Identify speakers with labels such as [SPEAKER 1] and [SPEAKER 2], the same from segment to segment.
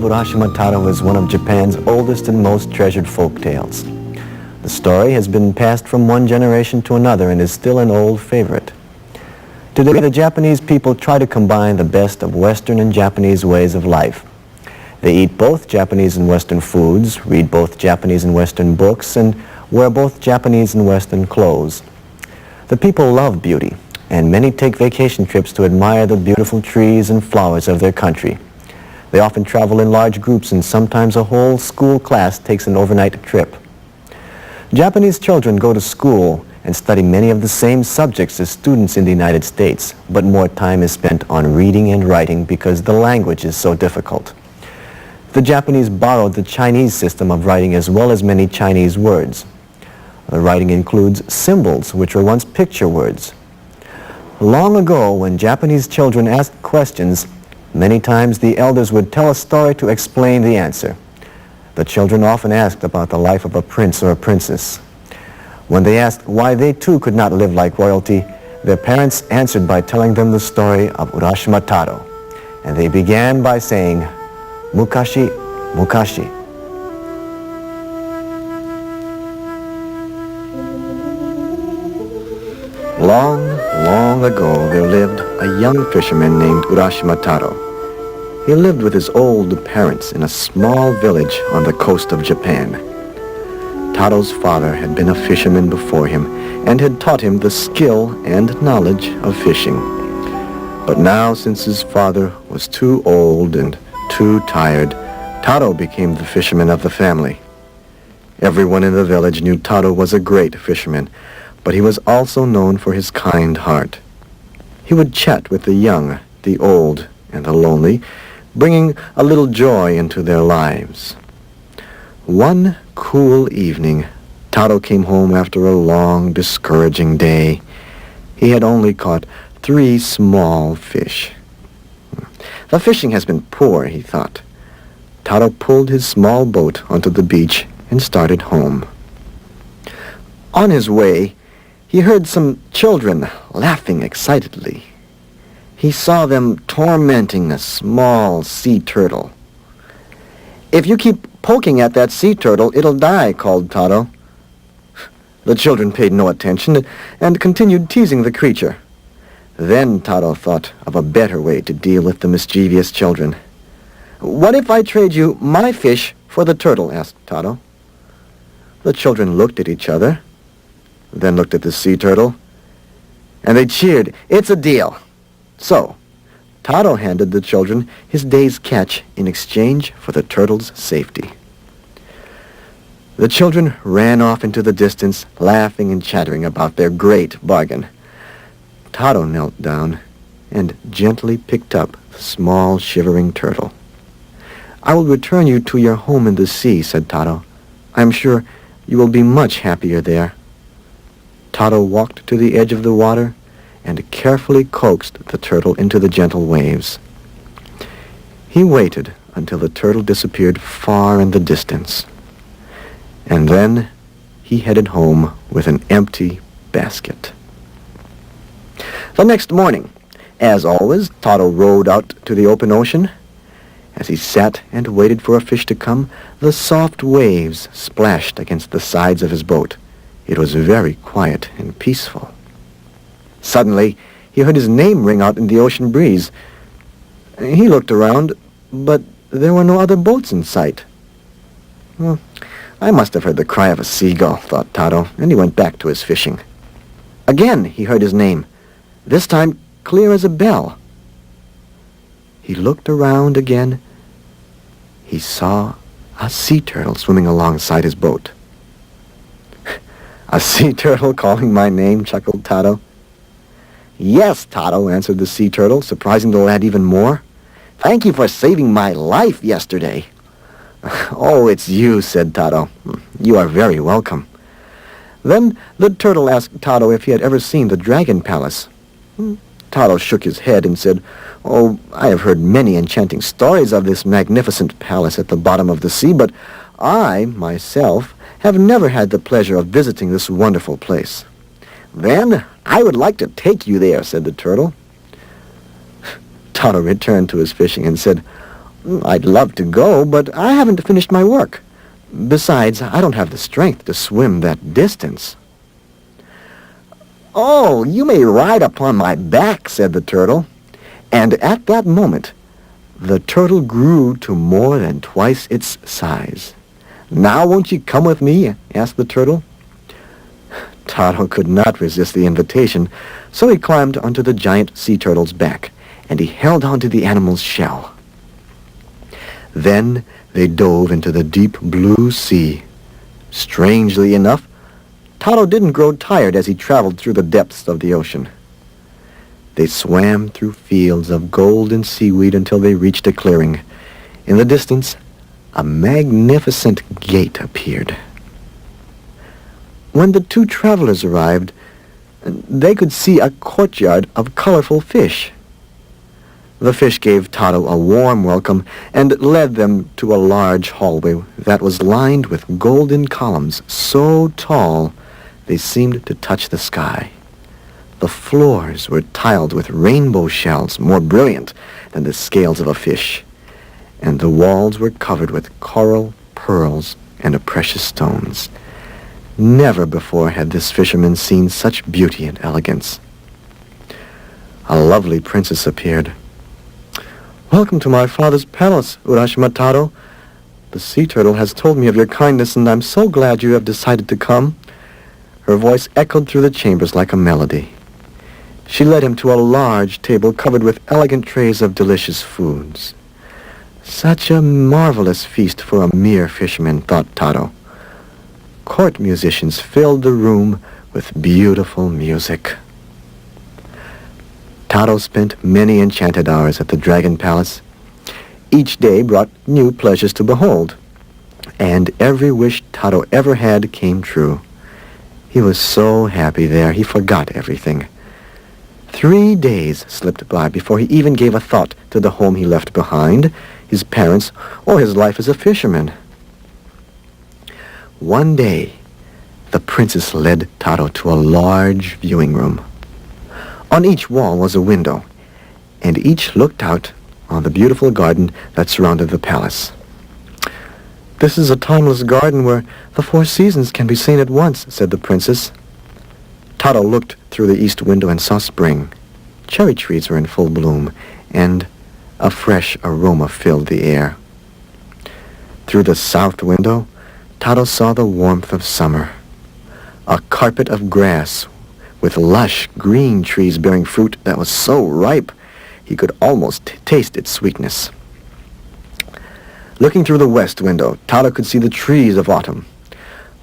[SPEAKER 1] Urashima Taro is one of Japan's oldest and most treasured folk tales. The story has been passed from one generation to another and is still an old favorite. Today, the Japanese people try to combine the best of Western and Japanese ways of life. They eat both Japanese and Western foods, read both Japanese and Western books, and wear both Japanese and Western clothes. The people love beauty, and many take vacation trips to admire the beautiful trees and flowers of their country. They often travel in large groups, and sometimes a whole school class takes an overnight trip. Japanese children go to school and study many of the same subjects as students in the United States, but more time is spent on reading and writing because the language is so difficult. The Japanese borrowed the Chinese system of writing as well as many Chinese words. The writing includes symbols, which were once picture words. Long ago, when Japanese children asked questions, many times the elders would tell a story to explain the answer. The children often asked about the life of a prince or a princess. When they asked why they too could not live like royalty, their parents answered by telling them the story of Urashima Taro. And they began by saying, "Mukashi, Mukashi." Long, long ago, there lived a young fisherman named Urashima Taro. He lived with his old parents in a small village on the coast of Japan. Taro's father had been a fisherman before him and had taught him the skill and knowledge of fishing. But now, since his father was too old and too tired, Taro became the fisherman of the family. Everyone in the village knew Taro was a great fisherman, but he was also known for his kind heart. He would chat with the young, the old, and the lonely, bringing a little joy into their lives. One cool evening, Taro came home after a long, discouraging day. He had only caught 3 small fish. The fishing has been poor, he thought. Taro pulled his small boat onto the beach and started home. On his way, he heard some children laughing excitedly. He saw them tormenting a small sea turtle. "If you keep poking at that sea turtle, it'll die," called Taro. The children paid no attention and continued teasing the creature. Then Taro thought of a better way to deal with the mischievous children. "What if I trade you my fish for the turtle?" asked Taro. The children looked at each other, then looked at the sea turtle, and they cheered. "It's a deal." So, Taro handed the children his day's catch in exchange for the turtle's safety. The children ran off into the distance, laughing and chattering about their great bargain. Taro knelt down and gently picked up the small, shivering turtle. "I will return you to your home in the sea," said Taro. "I am sure you will be much happier there." Taro walked to the edge of the water and carefully coaxed the turtle into the gentle waves. He waited until the turtle disappeared far in the distance. And then he headed home with an empty basket. The next morning, as always, Taro rowed out to the open ocean. As he sat and waited for a fish to come, the soft waves splashed against the sides of his boat. It was very quiet and peaceful. Suddenly, he heard his name ring out in the ocean breeze. He looked around, but there were no other boats in sight. "I must have heard the cry of a seagull," thought Taro, and he went back to his fishing. Again he heard his name, this time clear as a bell. He looked around again. He saw a sea turtle swimming alongside his boat. "A sea turtle calling my name?" chuckled Taro. "Yes, Taro," answered the sea turtle, surprising the lad even more. "Thank you for saving my life yesterday." "Oh, it's you," said Taro. "You are very welcome." Then the turtle asked Taro if he had ever seen the Dragon Palace. Taro shook his head and said, "Oh, I have heard many enchanting stories of this magnificent palace at the bottom of the sea, but I, myself, have never had the pleasure of visiting this wonderful place." "Then I would like to take you there," said the turtle. Taro returned to his fishing and said, I'd love to go, but I haven't finished my work. Besides, I don't have the strength to swim that distance." "Oh, you may ride upon my back," said the turtle. And at that moment, the turtle grew to more than twice its size. "Now won't you come with me?" asked the turtle. Taro could not resist the invitation, so he climbed onto the giant sea turtle's back, and he held onto the animal's shell. Then they dove into the deep blue sea. Strangely enough, Taro didn't grow tired as he traveled through the depths of the ocean. They swam through fields of golden seaweed until they reached a clearing. In the distance, a magnificent gate appeared. When the two travelers arrived, they could see a courtyard of colorful fish. The fish gave Taro a warm welcome and led them to a large hallway that was lined with golden columns so tall they seemed to touch the sky. The floors were tiled with rainbow shells more brilliant than the scales of a fish, and the walls were covered with coral, pearls, and precious stones. Never before had this fisherman seen such beauty and elegance. A lovely princess appeared. "Welcome to my father's palace, Urashima Taro. The sea turtle has told me of your kindness, and I'm so glad you have decided to come." Her voice echoed through the chambers like a melody. She led him to a large table covered with elegant trays of delicious foods. Such a marvelous feast for a mere fisherman, thought Taro. Court musicians filled the room with beautiful music. Taro spent many enchanted hours at the Dragon Palace. Each day brought new pleasures to behold, and every wish Taro ever had came true. He was so happy there, he forgot everything. 3 days slipped by before he even gave a thought to the home he left behind, his parents, or his life as a fisherman. One day, the princess led Taro to a large viewing room. On each wall was a window, and each looked out on the beautiful garden that surrounded the palace. "This is a timeless garden where the 4 seasons can be seen at once," said the princess. Taro looked through the east window and saw spring. Cherry trees were in full bloom, and a fresh aroma filled the air. Through the south window, Taro saw the warmth of summer. A carpet of grass with lush green trees bearing fruit that was so ripe he could almost taste its sweetness. Looking through the west window, Taro could see the trees of autumn.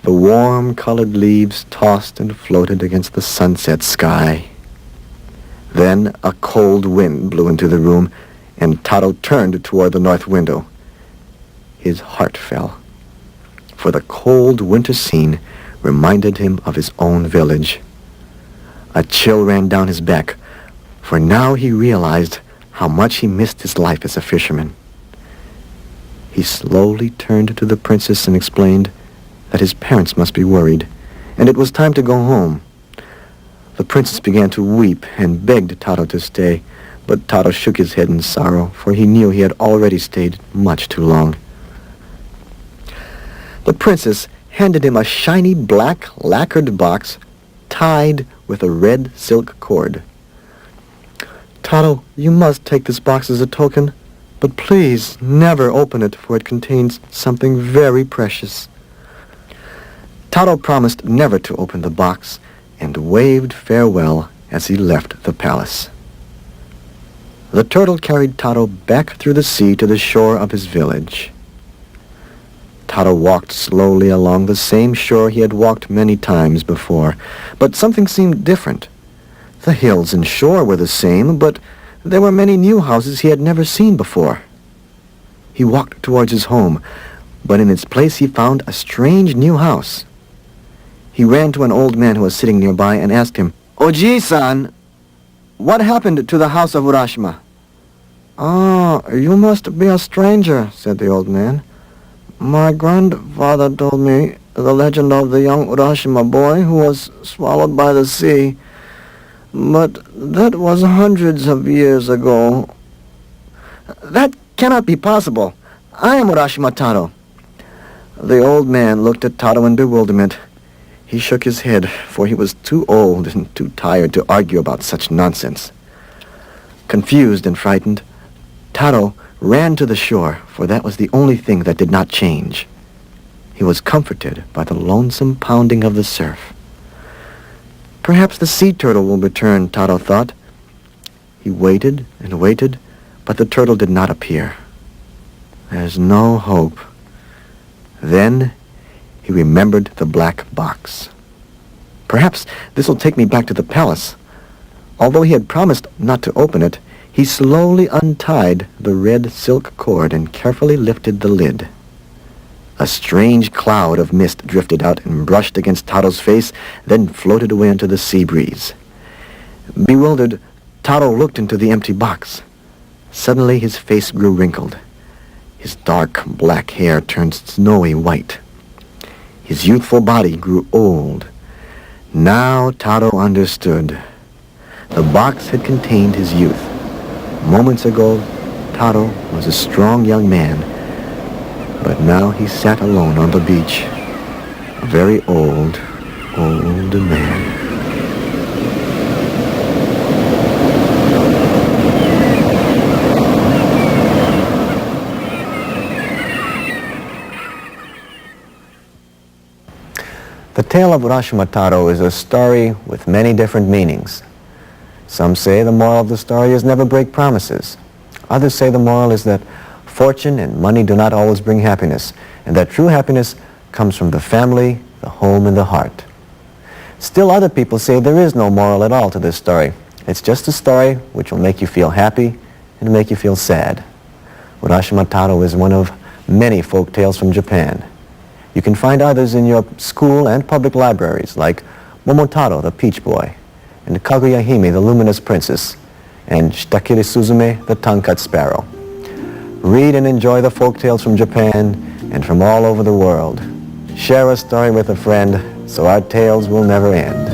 [SPEAKER 1] The warm-colored leaves tossed and floated against the sunset sky. Then a cold wind blew into the room, and Taro turned toward the north window. His heart fell, for the cold winter scene reminded him of his own village. A chill ran down his back, for now he realized how much he missed his life as a fisherman. He slowly turned to the princess and explained that his parents must be worried, and it was time to go home. The princess began to weep and begged Taro to stay, but Taro shook his head in sorrow, for he knew he had already stayed much too long. The princess handed him a shiny black lacquered box tied with a red silk cord. "Taro, you must take this box as a token, but please never open it, for it contains something very precious." Taro promised never to open the box and waved farewell as he left the palace. The turtle carried Taro back through the sea to the shore of his village. Taro walked slowly along the same shore he had walked many times before, but something seemed different. The hills and shore were the same, but there were many new houses he had never seen before. He walked towards his home, but in its place he found a strange new house. He ran to an old man who was sitting nearby and asked him, "Oji-san, what happened to the house of Urashima?" "Ah, you must be a stranger," said the old man. "My grandfather told me the legend of the young Urashima boy who was swallowed by the sea. But that was hundreds of years ago." "That cannot be possible. I am Urashima Taro. The old man looked at Taro in bewilderment. He shook his head, for he was too old and too tired to argue about such nonsense. Confused and frightened, Taro ran to the shore, for that was the only thing that did not change. He was comforted by the lonesome pounding of the surf. Perhaps the sea turtle will return, Taro thought. He waited and waited, but the turtle did not appear. There's no hope. Then he remembered the black box. Perhaps this will take me back to the palace. Although he had promised not to open it, he slowly untied the red silk cord and carefully lifted the lid. A strange cloud of mist drifted out and brushed against Taro's face, then floated away into the sea breeze. Bewildered, Taro looked into the empty box. Suddenly his face grew wrinkled. His dark black hair turned snowy white. His youthful body grew old. Now Taro understood. The box had contained his youth. Moments ago, Taro was a strong young man, but now he sat alone on the beach, a very old man. The tale of Urashima Taro is a story with many different meanings. Some say the moral of the story is never break promises. Others say the moral is that fortune and money do not always bring happiness, and that true happiness comes from the family, the home, and the heart. Still other people say there is no moral at all to this story. It's just a story which will make you feel happy and make you feel sad. Urashima Taro is one of many folk tales from Japan. You can find others in your school and public libraries, like Momotaro, the Peach Boy, and Kaguya Hime, the Luminous Princess, and Shitakiri Suzume, the Tongue-Cut Sparrow. Read and enjoy the folk tales from Japan and from all over the world. Share a story with a friend so our tales will never end.